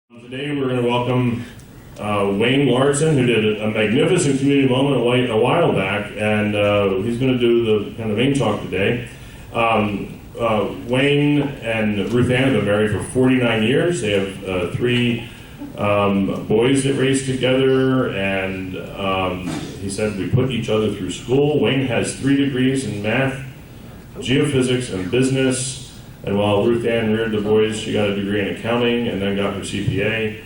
Today we're going to welcome Wayne Lauritzen, who did a magnificent community moment a while back, and he's going to do the kind of main talk today. Wayne and Ruth Ann have been married for 49 years. They have three boys that raised together, and he said we put each other through school. Wayne has 3 degrees in math, geophysics, and business. And while Ruth Ann reared the boys, she got a degree in accounting and then got her CPA.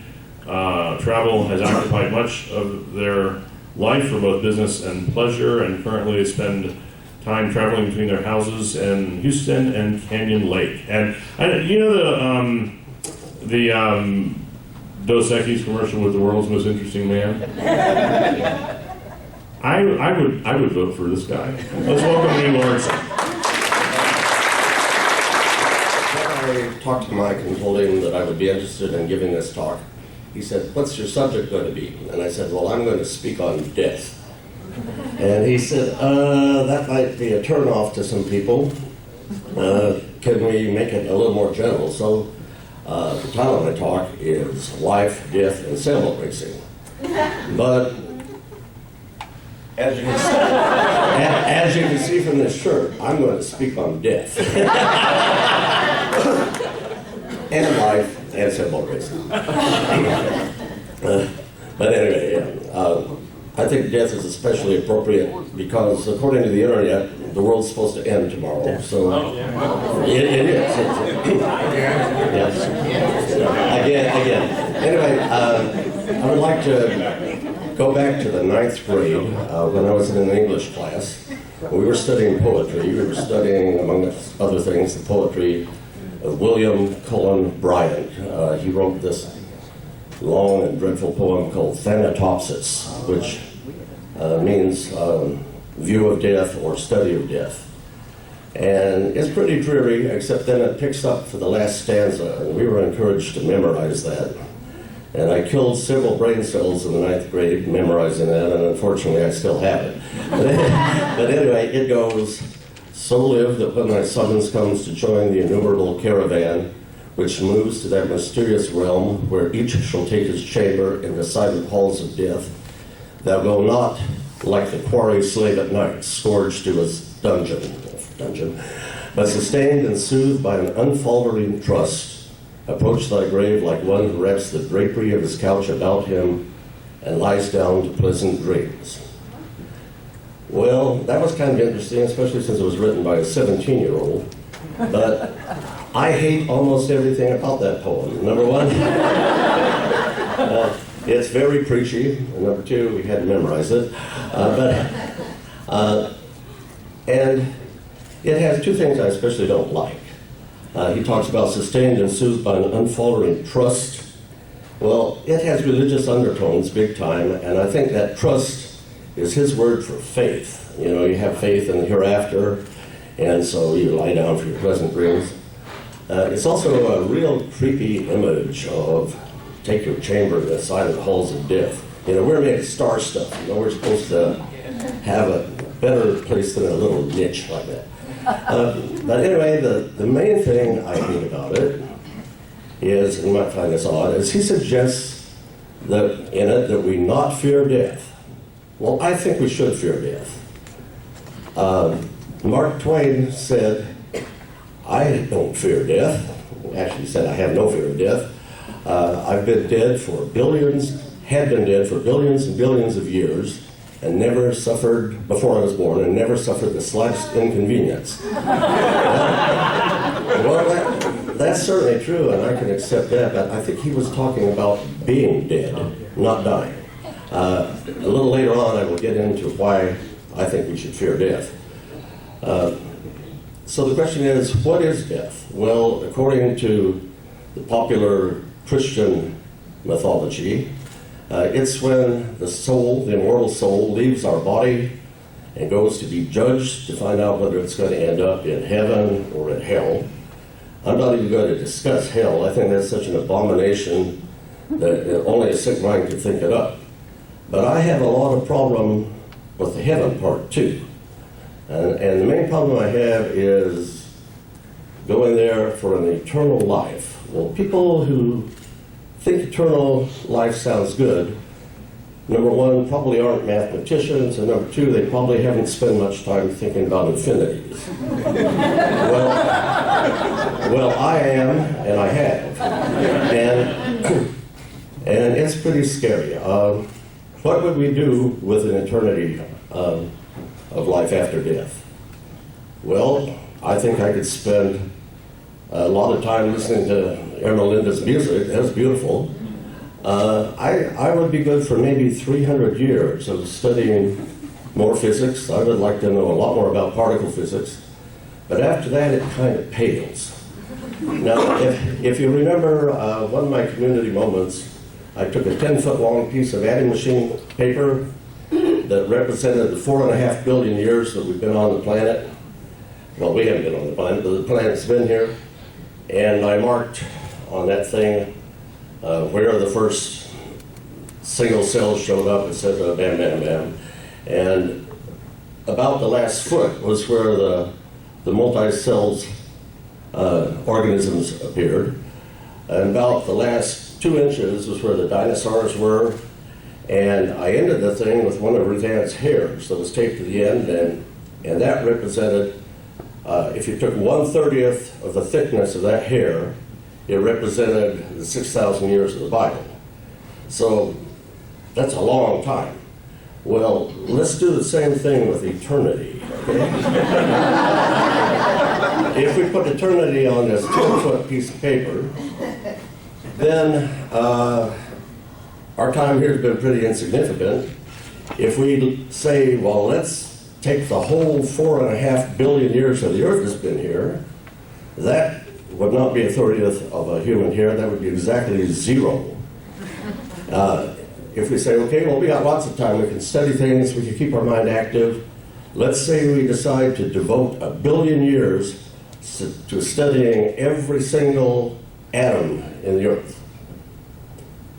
Travel has occupied much of their life for both business and pleasure, and currently they spend time traveling between their houses in Houston and Canyon Lake. And you know the Dos Equis commercial with the world's most interesting man? I would vote for this guy. Let's welcome Wayne Lauritzen. I talked to Mike and told him that I would be interested in giving this talk. He said, "What's your subject going to be?" And I said, "Well, I'm going to speak on death." And he said, "That might be a turnoff to some people. Can we make it a little more general?" So the title of my talk is Life, Death, and Sailboat Racing. But as you can see from this shirt, I'm going to speak on death. And life, and sailboat racing. But anyway, I think death is especially appropriate because, according to the internet, the world's supposed to end tomorrow. So it is. Yes. Again. Anyway, I would like to go back to the 9th grade when I was in an English class. We were studying poetry. We were studying, among other things, the poetry of William Cullen Bryant. He wrote this long and dreadful poem called Thanatopsis, which means view of death or study of death. And it's pretty dreary, except then it picks up for the last stanza, and we were encouraged to memorize that. And I killed several brain cells in the 9th grade memorizing that, and unfortunately I still have it. But anyway, it goes, "So live that when thy summons comes to join the innumerable caravan, which moves to that mysterious realm where each shall take his chamber in the silent halls of death, thou wilt not, like the quarry slave at night, scourged to his dungeon, but sustained and soothed by an unfaltering trust, approach thy grave like one who wraps the drapery of his couch about him and lies down to pleasant dreams." Well, that was kind of interesting, especially since it was written by a 17-year-old. But I hate almost everything about that poem. Number one, it's very preachy. And number two, we had to memorize it. And it has 2 things I especially don't like. He talks about sustained and soothed by an unfaltering trust. Well, it has religious undertones big time, and I think that trust is his word for faith. You know, you have faith in the hereafter, and so you lie down for your pleasant dreams. It's also a real creepy image of take your chamber in the silent halls of death. You know, we're made of star stuff. You know, we're supposed to have a better place than a little niche like that. But anyway, the main thing I hate about it is, and you might find this odd, is he suggests that in it that we not fear death. Well, I think we should fear death. Mark Twain said, "I don't fear death." Actually, he said, "I have no fear of death. I've been dead for billions, had been dead for billions and billions of years, and never suffered, before I was born, and never suffered the slightest inconvenience." Well, that's certainly true, and I can accept that, but I think he was talking about being dead, not dying. A little later on, I will get into why I think we should fear death. So the question is, what is death? Well, according to the popular Christian mythology, it's when the soul, the immortal soul, leaves our body and goes to be judged to find out whether it's going to end up in heaven or in hell. I'm not even going to discuss hell. I think that's such an abomination that only a sick mind could think it up. But I have a lot of problem with the heaven part too. And the main problem I have is going there for an eternal life. Well, people who think eternal life sounds good. Number one, probably aren't mathematicians, and number two, they probably haven't spent much time thinking about infinities. Well, I am, and I have, and it's pretty scary. What would we do with an eternity of life after death? Well, I think I could spend a lot of time listening to Ermelinda's music. That's beautiful. I would be good for maybe 300 years of studying more physics. I would like to know a lot more about particle physics. But after that, it kind of pales. Now, if you remember one of my community moments, I took a 10-foot long piece of adding machine paper that represented the 4.5 billion years that we've been on the planet. Well, we haven't been on the planet, but the planet's been here. And I marked on that thing where the first single cells showed up, etc., bam, bam, bam. And about the last foot was where the multi-celled organisms appeared. And about the last 2 inches was where the dinosaurs were. And I ended the thing with one of Ruth Ann's hairs that was taped to the end, and that represented, if you took 1/30th of the thickness of that hair, it represented the 6,000 years of the Bible. So that's a long time. Well, let's do the same thing with eternity, okay? If we put eternity on this 10-foot piece of paper, then our time here has been pretty insignificant. If we say, well, let's take the whole 4.5 billion years that the Earth has been here, that would not be 1/30th of a human hair. That would be exactly 0. If we say, okay, well, we got lots of time. We can study things. We can keep our mind active. Let's say we decide to devote 1 billion years to studying every single atom in the Earth.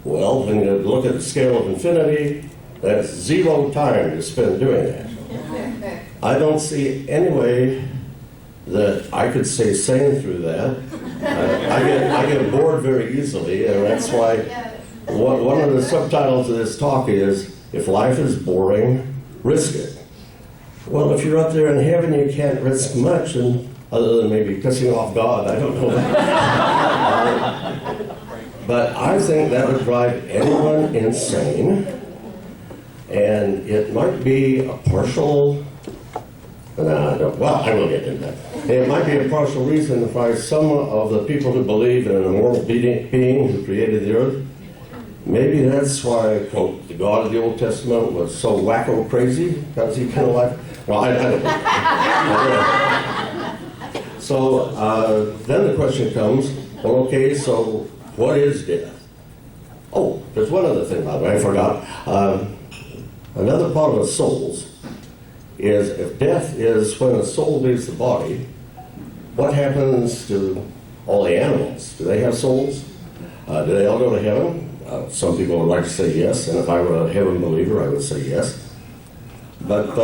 Well, when you look at the scale of infinity, that's 0 time to spend doing that. I don't see any way that I could stay sane through that. I get bored very easily, and that's why one of the subtitles of this talk is, if life is boring, risk it. Well, if you're up there in heaven, you can't risk much, and other than maybe pissing off God, I don't know. But I think that would drive anyone insane, and it might be a partial, well, I will get into that. It might be a partial reason why some of the people who believe in an immortal being who created the earth, maybe that's why, quote, the God of the Old Testament was so wacko crazy, because he kind of like, well, I don't know. So then the question comes, well, okay, so what is death? Oh, there's one other thing, by the way, I forgot. Another part of the souls is, if death is when the soul leaves the body, what happens to all the animals? Do they have souls? Do they all go to heaven? Some people would like to say yes, and if I were a heaven believer, I would say yes. But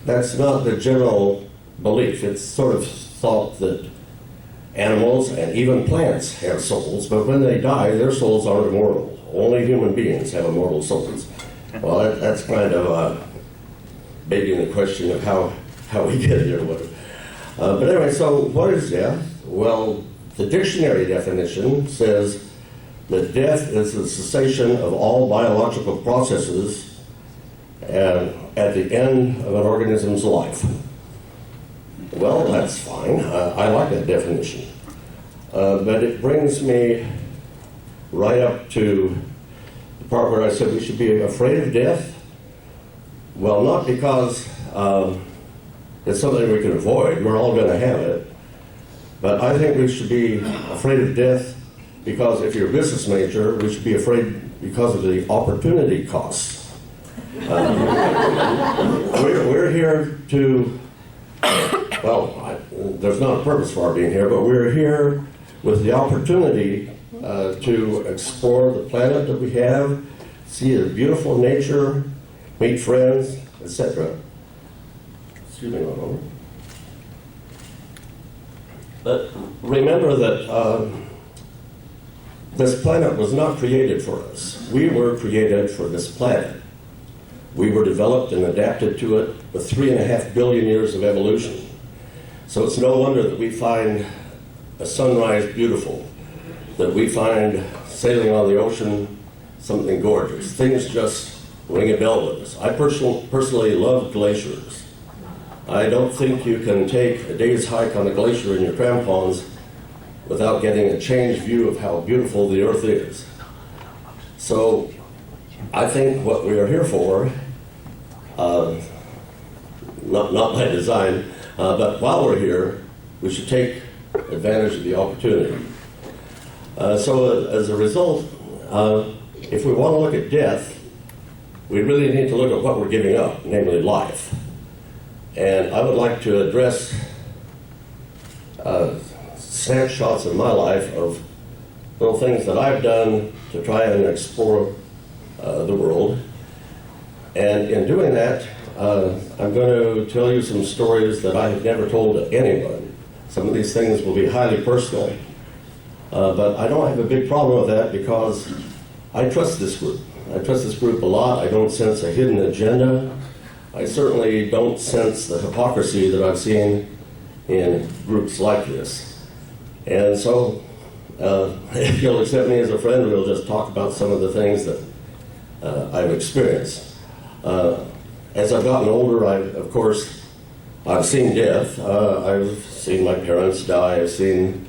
that's not the general belief. It's sort of thought that animals and even plants have souls, but when they die, their souls aren't immortal. Only human beings have immortal souls. Well, that's kind of begging the question of how we get here. But anyway, so what is death? Well, the dictionary definition says that death is the cessation of all biological processes at the end of an organism's life. Well, that's fine. I like that definition. But it brings me right up to the part where I said we should be afraid of death. Well, not because it's something we can avoid. We're all going to have it. But I think we should be afraid of death because if you're a business major, we should be afraid because of the opportunity costs. We're here to, there's not a purpose for our being here, but we're here with the opportunity to explore the planet that we have, see the beautiful nature, meet friends, etc. Excuse me one moment. But remember that this planet was not created for us. We were created for this planet. We were developed and adapted to it with 3.5 billion years of evolution. So it's no wonder that we find a sunrise beautiful, that we find sailing on the ocean something gorgeous. Things just ring a bell with us. I personally love glaciers. I don't think you can take a day's hike on a glacier in your crampons without getting a changed view of how beautiful the earth is. So I think what we are here for, not by design, but while we're here, we should take advantage of the opportunity. So as a result, if we want to look at death, we really need to look at what we're giving up, namely life. And I would like to address snapshots of my life of little things that I've done to try and explore the world. And in doing that, I'm going to tell you some stories that I have never told to anyone. Some of these things will be highly personal. But I don't have a big problem with that because I trust this group. I trust this group a lot. I don't sense a hidden agenda. I certainly don't sense the hypocrisy that I've seen in groups like this. And so, if you'll accept me as a friend, we'll just talk about some of the things that I've experienced. As I've gotten older, I've seen death. I've seen my parents die. I've seen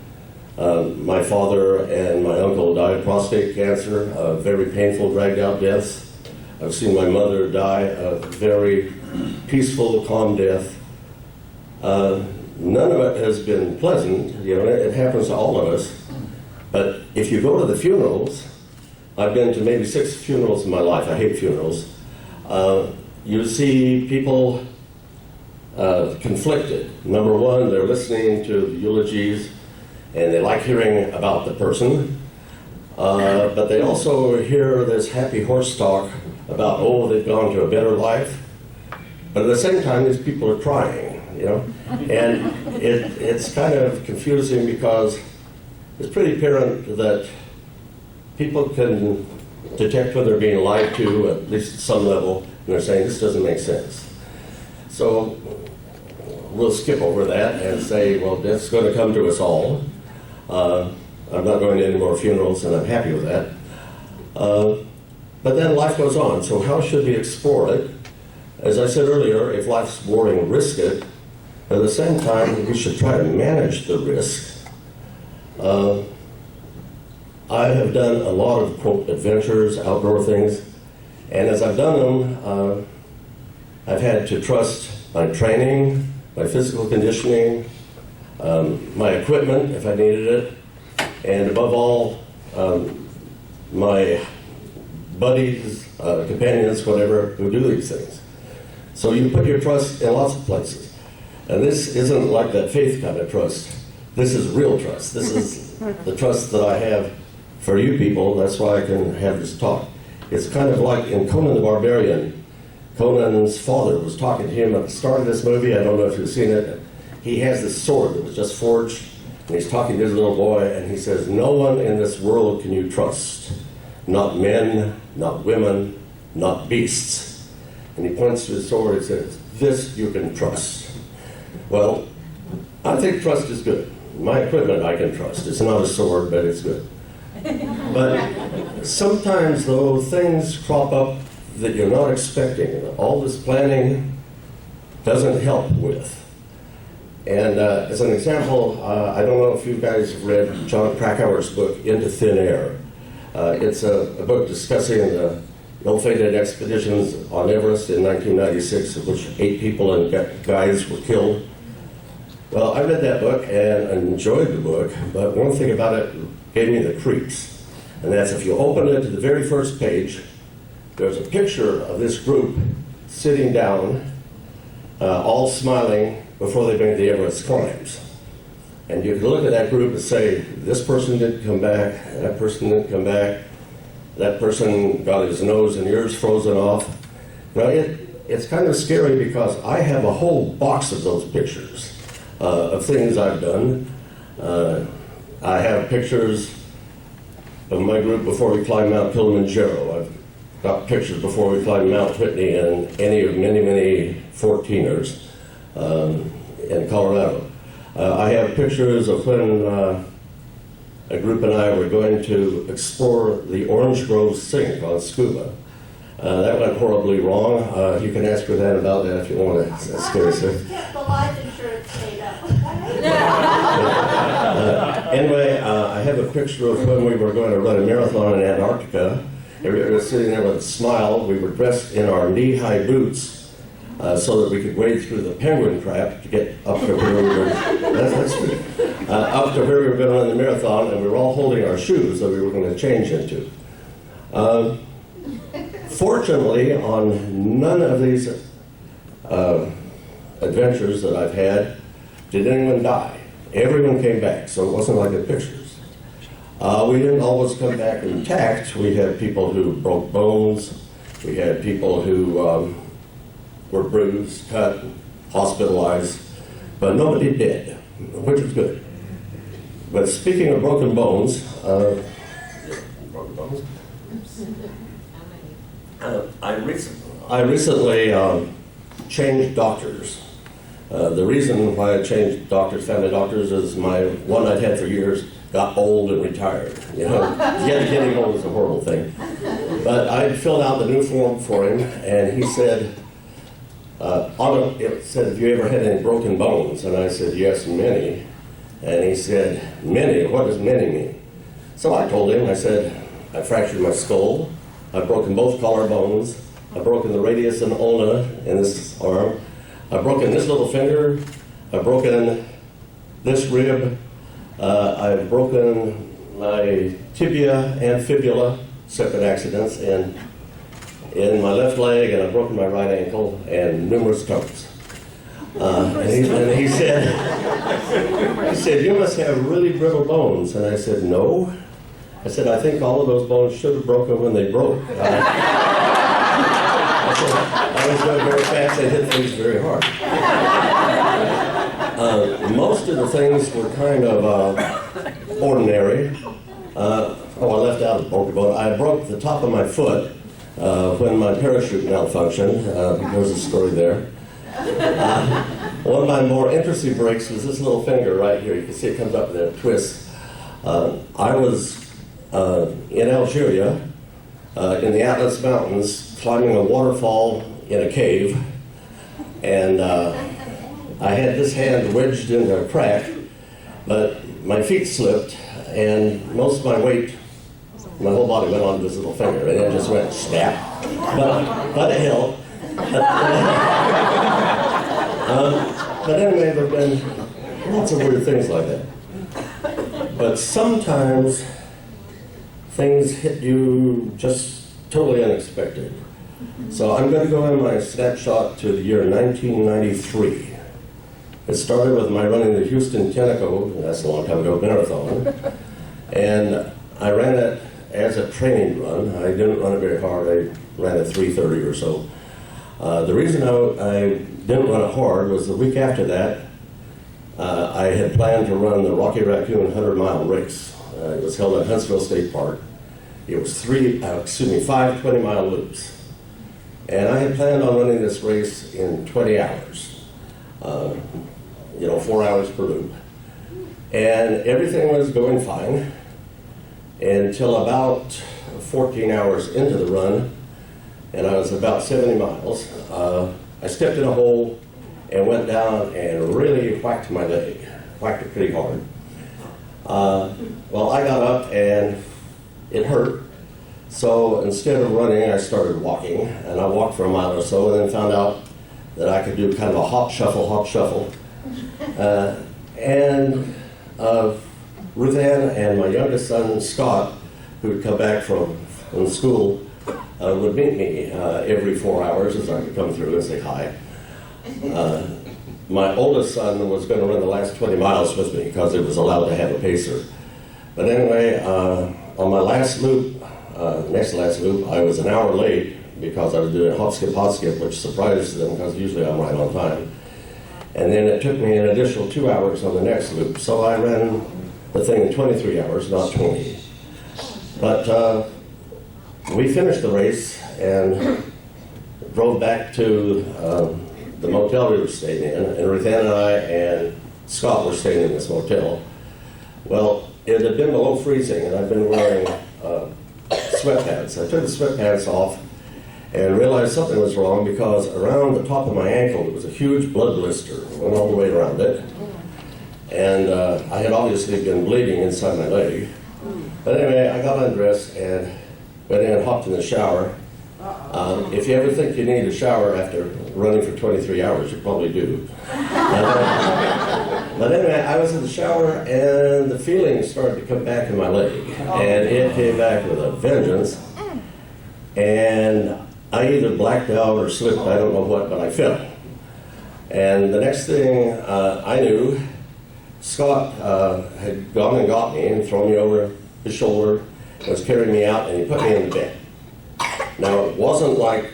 my father and my uncle die of prostate cancer, very painful, dragged-out deaths. I've seen my mother die a very peaceful, calm death. None of it has been pleasant. It happens to all of us. But if you go to the funerals, I've been to maybe 6 funerals in my life. I hate funerals. You see people conflicted. Number one, they're listening to the eulogies, and they like hearing about the person. But they also hear this happy horse talk about, they've gone to a better life. But at the same time, these people are crying, And it's kind of confusing because it's pretty apparent that people can detect when they're being lied to, at least at some level, and they're saying, this doesn't make sense. So we'll skip over that and say, well, death's going to come to us all. I'm not going to any more funerals, and I'm happy with that. But then life goes on, so how should we explore it? As I said earlier, if life's boring, risk it. But at the same time, we should try to manage the risk. I have done a lot of, quote, adventures, outdoor things, and as I've done them, I've had to trust my training, my physical conditioning, my equipment, if I needed it, and above all, my buddies, companions, whatever, who do these things. So you put your trust in lots of places. And this isn't like that faith kind of trust. This is real trust. This is the trust that I have for you people. That's why I can have this talk. It's kind of like in Conan the Barbarian. Conan's father was talking to him at the start of this movie. I don't know if you've seen it. He has this sword that was just forged, and he's talking to his little boy, and he says, no one in this world can you trust. Not men, not women, not beasts. And he points to his sword and says, this you can trust. Well, I think trust is good. My equipment I can trust. It's not a sword, but it's good. But sometimes, though, things crop up that you're not expecting. All this planning doesn't help with. And as an example, I don't know if you guys have read John Krakauer's book, Into Thin Air. It's a book discussing the ill-fated expeditions on Everest in 1996, of which 8 people and guides were killed. Well, I read that book and enjoyed the book, but one thing about it gave me the creeps. And that's if you open it to the very first page, there's a picture of this group sitting down, all smiling before they made the Everest climbs. And you can look at that group and say, this person didn't come back, that person didn't come back, that person got his nose and ears frozen off. Now, it's kind of scary because I have a whole box of those pictures of things I've done. I have pictures of my group before we climbed Mount Kilimanjaro. I've got pictures before we climbed Mount Whitney and any of many, many 14ers in Colorado. I have pictures of when a group and I were going to explore the Orange Grove sink on scuba. That went horribly wrong. You can ask Ruth Ann about that if you want to. That's scary, sir. Kept the life insurance paid up. Anyway, I have a picture of when we were going to run a marathon in Antarctica. Everybody was sitting there with a smile. We were dressed in our knee-high boots so that we could wade through the penguin crap to get up to where we were. That's true. Up to where we were going to run the marathon, and we were all holding our shoes that we were going to change into. Fortunately, on none of these adventures that I've had did anyone die. Everyone came back, so it wasn't like the pictures. We didn't always come back intact. We had people who broke bones. We had people who were bruised, cut, hospitalized, but nobody did, which was good. But speaking of broken bones, I recently changed doctors. The reason why I changed doctors, family doctors, is my one I'd had for years got old and retired. You know, getting old is a horrible thing. But I filled out the new form for him, and he said, it said, "Have you ever had any broken bones?" And I said, "Yes, many." And he said, "Many? What does many mean?" So I told him, I said, "I fractured my skull. I've broken both collarbones. I've broken the radius and ulna in this arm. I've broken this little finger. I've broken this rib. I've broken my tibia and fibula, separate accidents, and in my left leg, and I've broken my right ankle and numerous toes." And he said, "You must have really brittle bones." And I said, "No." I said, "I think all of those bones should have broken when they broke." I was going very fast, I hit things very hard. Most of the things were kind of ordinary. I left out a broken bone. I broke the top of my foot when my parachute malfunctioned. There's a story there. One of my more interesting breaks was this little finger right here. You can see it comes up there, twists. I was in Algeria, in the Atlas Mountains, climbing a waterfall in a cave, and I had this hand wedged into a crack, but my feet slipped, and most of my weight, my whole body went onto this little finger, and it just went snap. But it held. But anyway, there have been lots of weird things like that. But sometimes things hit you just totally unexpected. So I'm going to go in my snapshot to the year 1993. It started with my running the Houston Tenneco, that's a long time ago, marathon. And I ran it as a training run. I didn't run it very hard. I ran at 3:30 or so. The reason I didn't run it hard was the week after that, I had planned to run the Rocky Raccoon 100-mile race. It was held at Huntsville State Park. It was 5 20-mile loops. And I had planned on running this race in 20 hours. 4 hours per loop. And everything was going fine until about 14 hours into the run, and I was about 70 miles. I stepped in a hole and went down and really whacked my leg, whacked it pretty hard. Well, I got up and it hurt. So instead of running, I started walking, and I walked for a mile or so, and then found out that I could do kind of a hop, shuffle. And Ruth Ann and my youngest son, Scott, who would come back from school, would meet me every 4 hours as I could come through and say hi. My oldest son was going to run the last 20 miles with me because it was allowed to have a pacer. But anyway, on my last loop, next last loop, I was an hour late because I was doing hop, skip, which surprises them because usually I'm right on time. And then it took me an additional 2 hours on the next loop. So I ran the thing in 23 hours, not 20. But we finished the race and drove back to the motel we were staying in, and Ruthann and I and Scott were staying in this motel. Well, it had been below freezing, and I'd been wearing sweatpants. I took the sweatpants off and realized something was wrong because around the top of my ankle there was a huge blood blister, went all the way around it. And I had obviously been bleeding inside my leg. But anyway, I got undressed and went in and hopped in the shower. If you ever think you need a shower after running for 23 hours, you probably do. But anyway, I was in the shower and the feeling started to come back in my leg. And it came back with a vengeance. And I either blacked out or slipped, I don't know what, but I fell. And the next thing I knew, Scott had gone and got me and thrown me over his shoulder, was carrying me out, and he put me in the bed. Now, it wasn't like,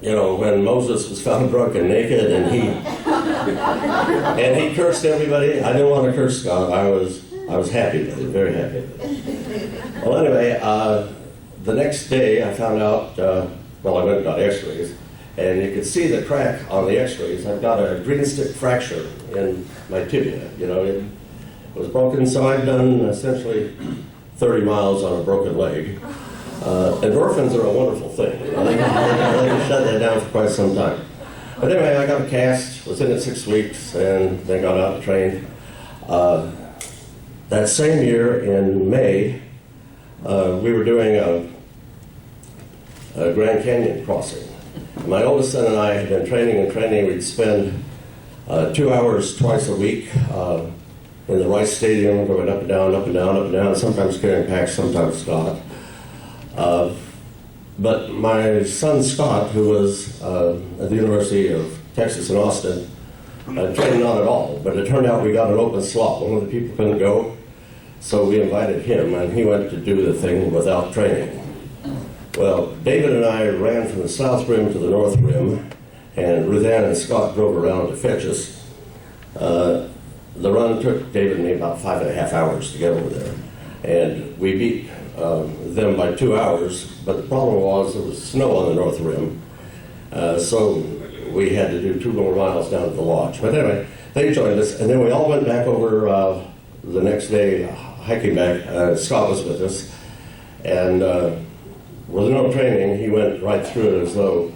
you know, when Moses was found drunk and naked and he cursed everybody. I didn't want to curse Scott. I was happy with it, very happy with it. Well, anyway, the next day I found out, I went and got x-rays, and you could see the crack on the x-rays. I've got a green stick fracture in my tibia. You know, it was broken, so I've done essentially 30 miles on a broken leg. Endorphins are a wonderful thing. You know, they can shut that down for quite some time. But anyway, I got a cast, was in it 6 weeks, and then got out and trained. That same year in May, we were doing a Grand Canyon crossing. My oldest son and I had been training and training. We'd spend 2 hours twice a week in the Rice Stadium, going up and down, up and down, up and down, sometimes carrying packs, sometimes Scott. But my son Scott, who was at the University of Texas in Austin, trained not at all, but it turned out we got an open slot. One of the people couldn't go, so we invited him, and he went to do the thing without training. Well, David and I ran from the south rim to the north rim, and Ruthann and Scott drove around to fetch us. The run took David and me about 5.5 hours to get over there, and we beat them by 2 hours, but the problem was there was snow on the north rim, so we had to do 2 more miles down to the lodge. But anyway, they joined us, and then we all went back over the next day hiking back. Scott was with us, and with no training, he went right through it as though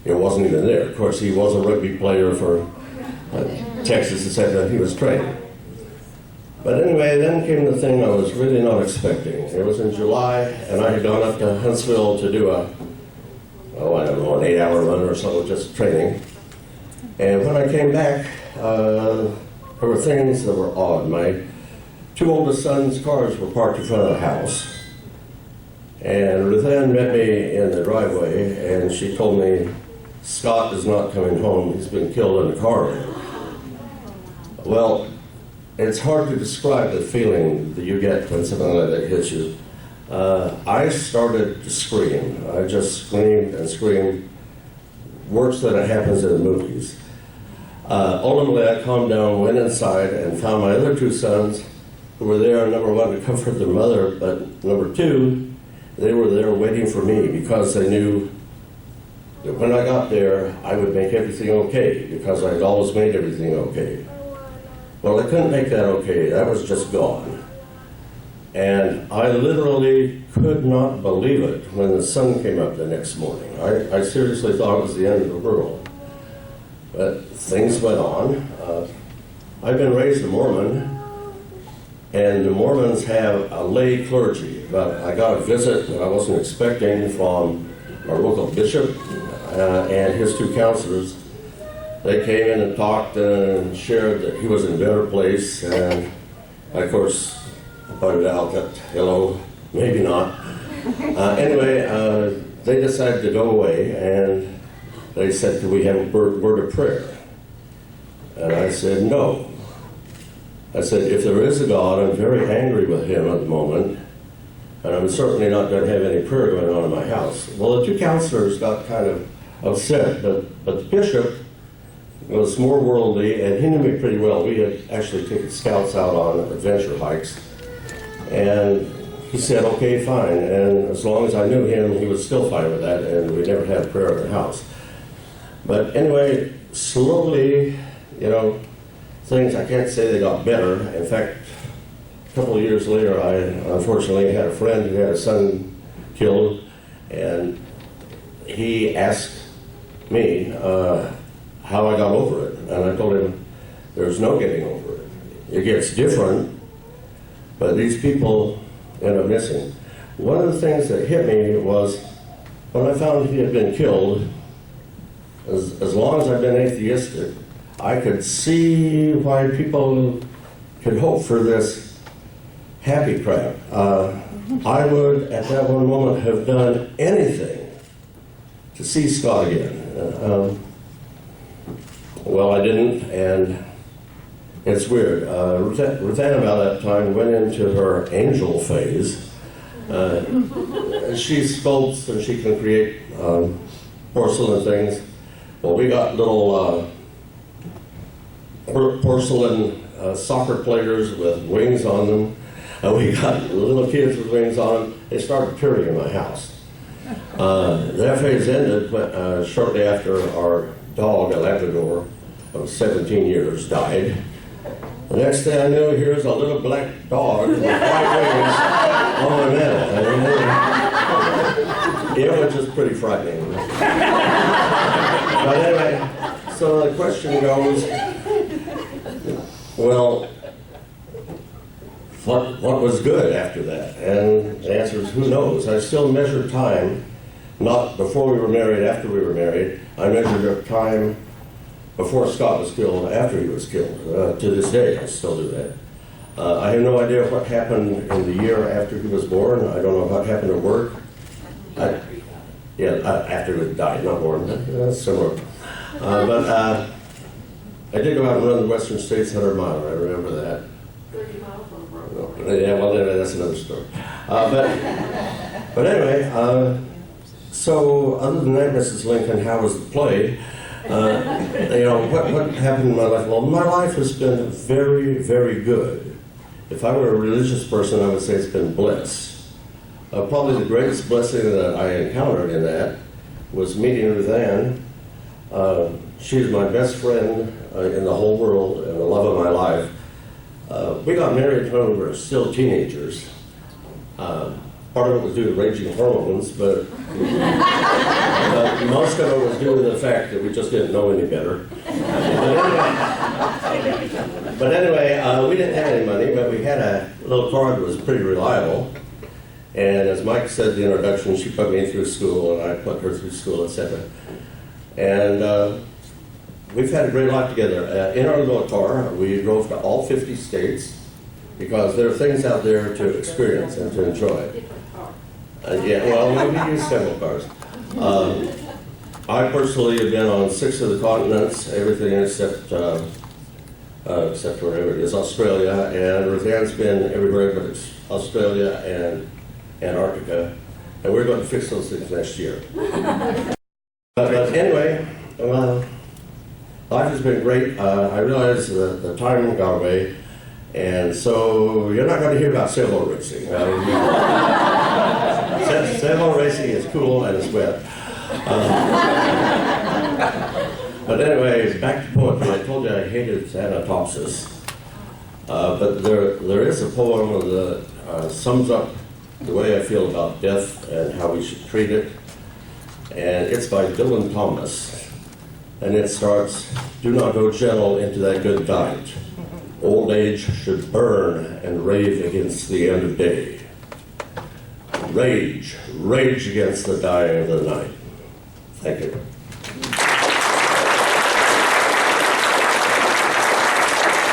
it wasn't even there. Of course, he was a rugby player for Texas, etc. He was trained. But anyway, then came the thing I was really not expecting. It was in July, and I had gone up to Huntsville to do an 8-hour run or so, just training. And when I came back, there were things that were odd. My 2 oldest sons' cars were parked in front of the house. And Ruthann met me in the driveway, and she told me, Scott is not coming home. He's been killed in a car wreck. Well, it's hard to describe the feeling that you get when something like that hits you. I started to scream. I just screamed and screamed, worse than it happens in the movies. Ultimately, I calmed down, went inside, and found my other 2 sons who were there, number 1, to comfort their mother, but number 2, they were there waiting for me because they knew that when I got there, I would make everything okay because I'd always made everything okay. Well, I couldn't make that okay. That was just gone. And I literally could not believe it when the sun came up the next morning. I seriously thought it was the end of the world. But things went on. I've been raised a Mormon, and the Mormons have a lay clergy. But I got a visit that I wasn't expecting from our local bishop and his 2 counselors. They came in and talked and shared that he was in a better place, and I, of course, pointed out that, hello, maybe not. Anyway, they decided to go away, and they said, could we have a word of prayer? And I said, no. I said, if there is a God, I'm very angry with him at the moment, and I'm certainly not going to have any prayer going on in my house. Well, the 2 counselors got kind of upset, but the bishop was more worldly, and he knew me pretty well. We had actually taken scouts out on adventure hikes, and he said, okay, fine. And as long as I knew him, he was still fine with that, and we never had prayer in the house. But anyway, slowly, things, I can't say they got better. In fact, a couple of years later, I unfortunately had a friend who had a son killed, and he asked me how I got over it. And I told him, there's no getting over it. It gets different, but these people end up missing. One of the things that hit me was when I found he had been killed, as long as I've been atheistic, I could see why people could hope for this happy crap. I would, at that one moment, have done anything to see Scott again. Well, I didn't, and it's weird. Ruthann, about that time, went into her angel phase. She sculpts and she can create porcelain things. Well, we got little porcelain soccer players with wings on them. We got little kids with wings on them. They started appearing in my house. That phase ended shortly after our dog, a Labrador, of 17 years, died. The next thing I knew, here's a little black dog with white wings on my mantle. It was just pretty frightening. But anyway, so the question goes, well, what was good after that? And the answer is, who knows? I still measure time, not before we were married, after we were married. I measured time before Scott was killed, after he was killed. To this day, I still do that. I have no idea what happened in the year after he was born. I don't know what happened at work. After he died, not born. That's similar. But I did go out and run the Western States 100 mile. I remember that. 30 miles on the road. Yeah, well, that's another story. But anyway, so other than that, Mrs. Lincoln, how was the play? What happened in my life? Well, my life has been very, very good. If I were a religious person, I would say it's been blessed. Probably the greatest blessing that I encountered in that was meeting Ruthann. She's my best friend in the whole world and the love of my life. We got married when we were still teenagers. Part of it was due to raging hormones, but most of it was due to the fact that we just didn't know any better. But anyway, we didn't have any money, but we had a little car that was pretty reliable. And as Mike said in the introduction, she put me through school, and I put her through school, etc. And we've had a great life together. In our little car, we drove to all 50 states because there are things out there to experience and to enjoy. We use several cars. I personally have been on 6 of the continents, everything except wherever it is, Australia, and Ruthann's been everywhere but it's Australia and Antarctica, and we're going to fix those things next year. But anyway, life has been great. I realize that the time got away, and so you're not going to hear about sailboat racing. Sailboat racing is cool and it's wet. But anyway, back to poetry. I told you I hated Thanatopsis, but there is a poem that sums up the way I feel about death and how we should treat it, and it's by Dylan Thomas, and it starts, "Do not go gentle into that good diet. Old age should burn and rave against the end of day. Rage against the dying of the night." Thank you.